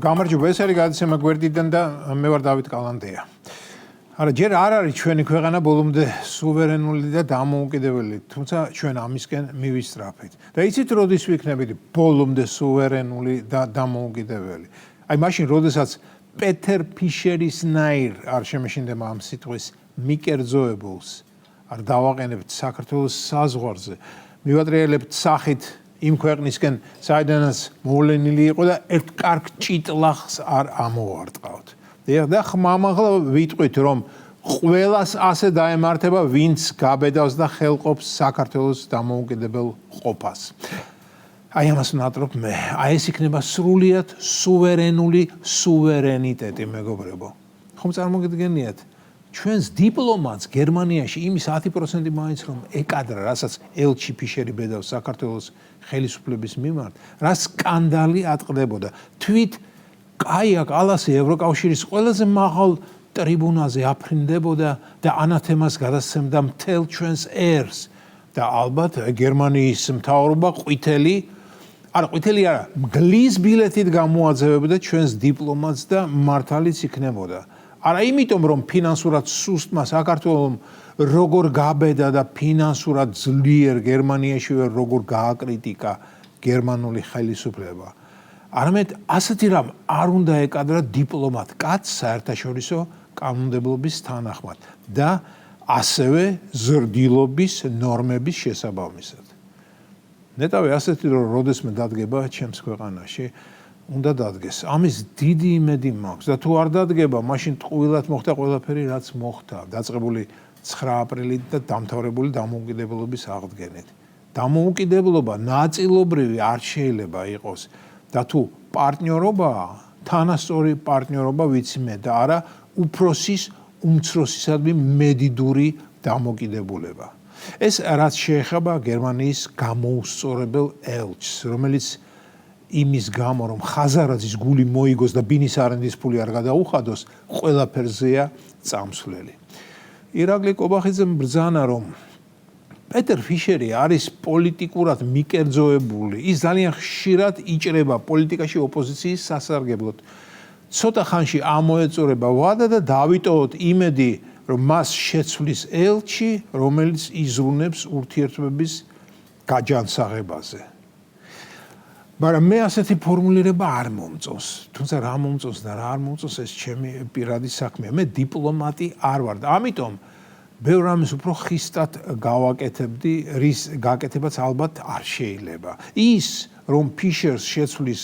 გამარჯობა, ეს არის გადაცემა გვერდიდან და მე ვარ დავით კალანდეა. არა, ჯერ არ არის ჩვენი ქვეყანა ბოლომდე სუვერენული და დამოუკიდებელი, თუმცა ჩვენ ამისკენ მივისწრაფით. და იცით, როდის ვიქნებით ბოლომდე სუვერენული და დამოუკიდებელი? აი მაშინ, როდესაც პეტერ ფიშერისნაირ არ შემეშინდება ამ სიტყვის მიკერძოებულს, არ დავაყენებთ საქართველოს საზღვარზე, მივატრიალებთ სახით იმ ქვეყნისკენ, საიდანაც მოვლენილი იყო და ერთ კარგ ჭიტლახს არ ამოვარტყავთ. და ხმამაღლა ვიტყვით, რომ ყველას ასე დაემართება, ვინც გაბედავს და ხელყოფს საქართველოს დამოუკიდებელ ყოფას. აი ამას ვნატრობ მე. აი ეს იქნება სრულიად სუვერენული სუვერენიტეტი, მეგობრებო. ხომ წარმოგიდგენიათ? ჩვენს დიპლომატს გერმანიაში იმის 10% მაინც რომ ეკადრა, რასაც ელჩი ფიშერი ბედავს საქართველოს ხელისუფლების მიმართ, რა სკანდალი ატყდებოდა. თვით კაია კალასი ევროკავშირის ყველაზე მაღალ ტრიბუნაზე აფრინდებოდა და ანათემას გადასცემდა მთელ ჩვენს ერს. და ალბათ გერმანიის მთავრობა ყვითელი არა, მგლის ბილეთით გამოაძევებდა ჩვენს დიპლომატს და მართალიც იქნებოდა. არა იმიტომ, რომ ფინანსურად სუსტმა საქართველომ როგორ გაბედა და ფინანსურად ძლიერ გერმანიაშივე როგორ გააკრიტიკა გერმანული ხელისუფლება. არამედ ასეთი რამ არ უნდა ეკადრა დიპლომატ კაცს საერთაშორისო კანონმდებლობის თანახმად და ასევე ზრდილობის ნორმების შესაბამისად. ნეტავი ასეთი რომ როდესმე დადგება ჩემს ქვეყანაში, უნდა დადგეს. ამის დიდი იმედი მაქვს და თუ არ დადგება, მაშინ ტყუილად მოხდა ყველაფერი, რაც მოხდა, დაწყებული 9 აპრილით და დამთავრებული დამოუკიდებლობის აღდგენით. დამოუკიდებლობა ნაწილობრივი არ შეიძლება იყოს და თუ პარტნიორობაა, თანასწორი პარტნიორობა ვიცი მე და არა უფროსის უმცროსისადმი მედიდური დამოკიდებულება. ეს რაც შეეხება გერმანიის გამოუსწორებელ ელჩს, რომელიც იმის გამო, რომ ხაზარაძის გული მოიგოს და ბინის არენდის ფული არ გადაუხადოს, ყველაფერზეა წამსვლელი. ირაკლი კობახიძემ ბრძანა, რომ პეტერ ფიშერი არის პოლიტიკურად მიკერძოებული, ის ძალიან ხშირად იჭრება პოლიტიკაში ოპოზიციის სასარგებლოდ. ცოტა ხანში ამოეწურება ვადა და დავიტოვოთ იმედი, რომ მას შეცვლის ელჩი, რომელიც იზრუნებს ურთიერთობების გაჯანსაღებაზე. მაგრამ მე ასეთი ფორმულირება არ მომწონს. თუმცა რა მომწონს და რა არ მომწონს, ეს ჩემი პირადი საქმეა. მე დიპლომატი არ ვარ და ამიტომ ბევრ რამეს უფრო ხისტად გავაკეთებდი, რის გაკეთებაც ალბათ არ შეიძლება. ის, რომ ფიშერს შეცვლის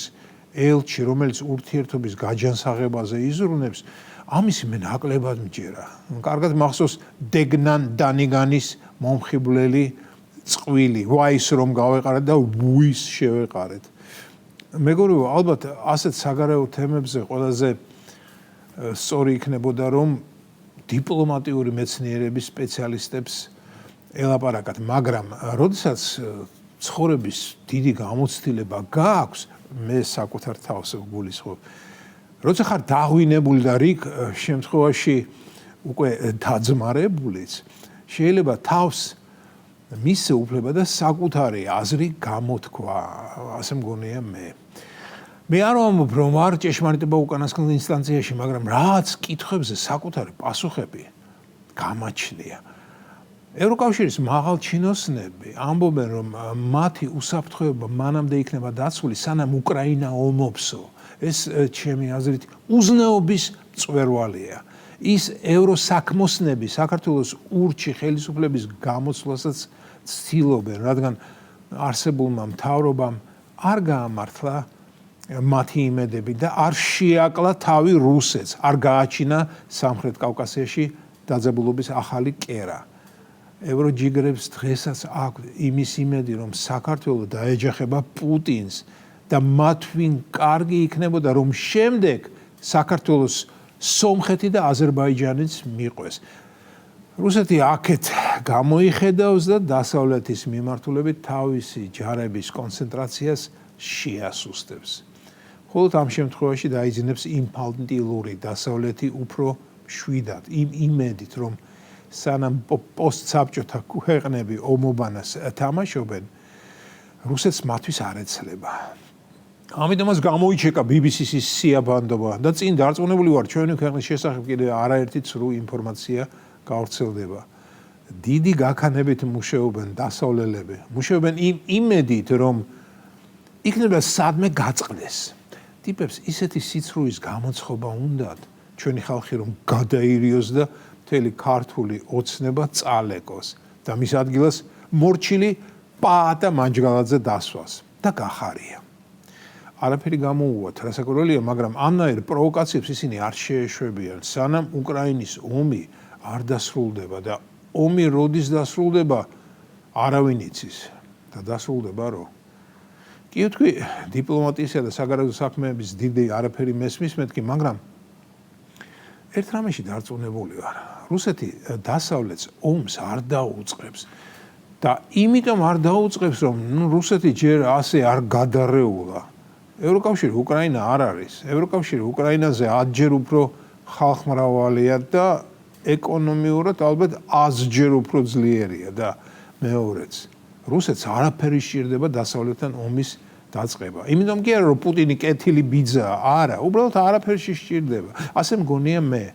ელჩი, რომელიც ურთიერთობის გაჯანსაღებაზე იზრუნებს, ამისი მე ნაკლებად მჯერა. კარგად მახსოვს დეგნან დანიგანის მომხიბვლელი წყვილი, ვაის რომ გავეყარეთ და ვუის შევეყარეთ. მეგობრებო, ალბათ ასეთ საგარეო თემებზე ყველაზე სწორი იქნებოდა, რომ დიპლომატიური მეცნიერების სპეციალისტებს ელაპარაკათ, მაგრამ როდესაც ცხოვრების დიდი გამოცდილება გააქვს, მე საკუთარ თავს გულისხმობ. როცა ხარ დაღვინებული და რიგ შემთხვევაში უკვე დაძმარებულიც, შეიძლება თავს მისცე უფლება და საკუთარი აზრი გამოთქვა, ასე მგონია მე. მე არ ვამბობ, რომ არ ჭეშმარიტება უკანასკნელ ინსტანციაში, მაგრამ რაც კითხვებზე საკუთარი პასუხები გამაჩნია. ევროკავშირის მაღალჩინოსნები ამბობენ, რომ მათი უსაფრთხოება მანამდე იქნება დაცული, სანამ უკრაინა ომობსო. ეს ჩემი აზრით უზნეობის მწვერვალია. ის ევროსაქმოსნები საქართველოს ურჩი ხელისუფლების გამოცვლასაც ცდილობენ, რადგან არსებულმა მთავრობამ არ გაამართლა მათი იმედები და არ შეაკლა თავი რუსეთს, არ გააჩინა სამხრეთ კავკასიაში დაძაბულობის ახალი კერა. ევროჯიგრებს დღესაც აქვს იმის იმედი, რომ საქართველო დაეჯახება პუტინს და მათვინ კარგი იქნებოდა, რომ შემდეგ საქართველოს სომხეთი და აზერბაიჯანიც მიყვეს. რუსეთი აქეთ გამოიხედავს და დასავლეთის მიმართულებით თავისი ჯარების კონცენტრაციას შეასუსტებს. ხოლო ამ შემთხვევაში დაიძინებს ინფანტილური დასავლეთი უფრო მშვიდად, იმ იმედით, რომ სანამ პოსტსაბჭოთა ქვეყნები ომობანას თამაშობენ, რუსეთს მათთვის არ ეცლება. ამიტომაც გამოიჩეკა BBC-ის სიაბანდობა და წინ დარწმუნებული ვარ, ჩვენი ქვეყნის შესახებ კიდევ არაერთი ცრუ ინფორმაცია გავრცელდება. დიდი გაქანებით მუშაობენ დასავლელები. მუშაობენ იმედით, რომ იქნება სადმე გაწყდეს. ტიპებს ისეთი სიცრუის გამოცხობა უნდათ, ჩვენი ხალხი რომ გადაირიოს და მთელი ქართული ოცნება წალეკოს და მის ადგილას მორჩილი პაატა მანჯგალაძე დასვას და გახარია. არაფერი გამოუვათ, რასაკვირველია, მაგრამ ამნაირ პროვოკაციებს ისინი არ შეეშვებიან, სანამ უკრაინის ომი არ დასრულდება და ომი როდის დასრულდება, არავინ იცის და დასრულდება რო. კი ვთქვი, დიპლომატიისა და საგარეო საქმეების დიდი არაფერი მესმის მეთქი, მაგრამ ერთ რამეში დარწმუნებული ვარ. რუსეთი დასავლეთს ომს არ დაუწყებს და იმიტომ არ დაუწყებს, რომ რუსეთი ჯერ ასე არ გადარეულა. ევროკავშირი უკრაინა არ არის. ევროკავშირი უკრაინაზე 10-ჯერ უფრო ხალხმრავალია და ეკონომიურად ალბათ 100-ჯერ უფრო ძლიერია და მეორეც რუსეთს არაფერი სჭირდება დასავლეთთან ომის დაწყება. იმიტომ კი არა რომ პუტინი კეთილი ბიძაა, არა, უბრალოდ არაფერი სჭირდება. ასე მგონია მე.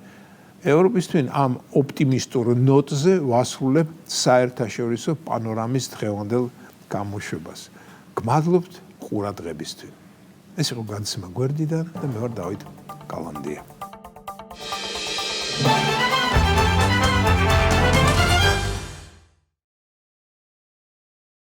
ევროპის თვინ ამ ოპტიმისტურ ნოტზე ვასრულებ საერთაშორისო პანორამის დღევანდელ გამოშვებას. გმადლობთ ყურადღებისთვის. ეს იყო განცემა გვერდიდან და მე ვარ დავით კალანდია.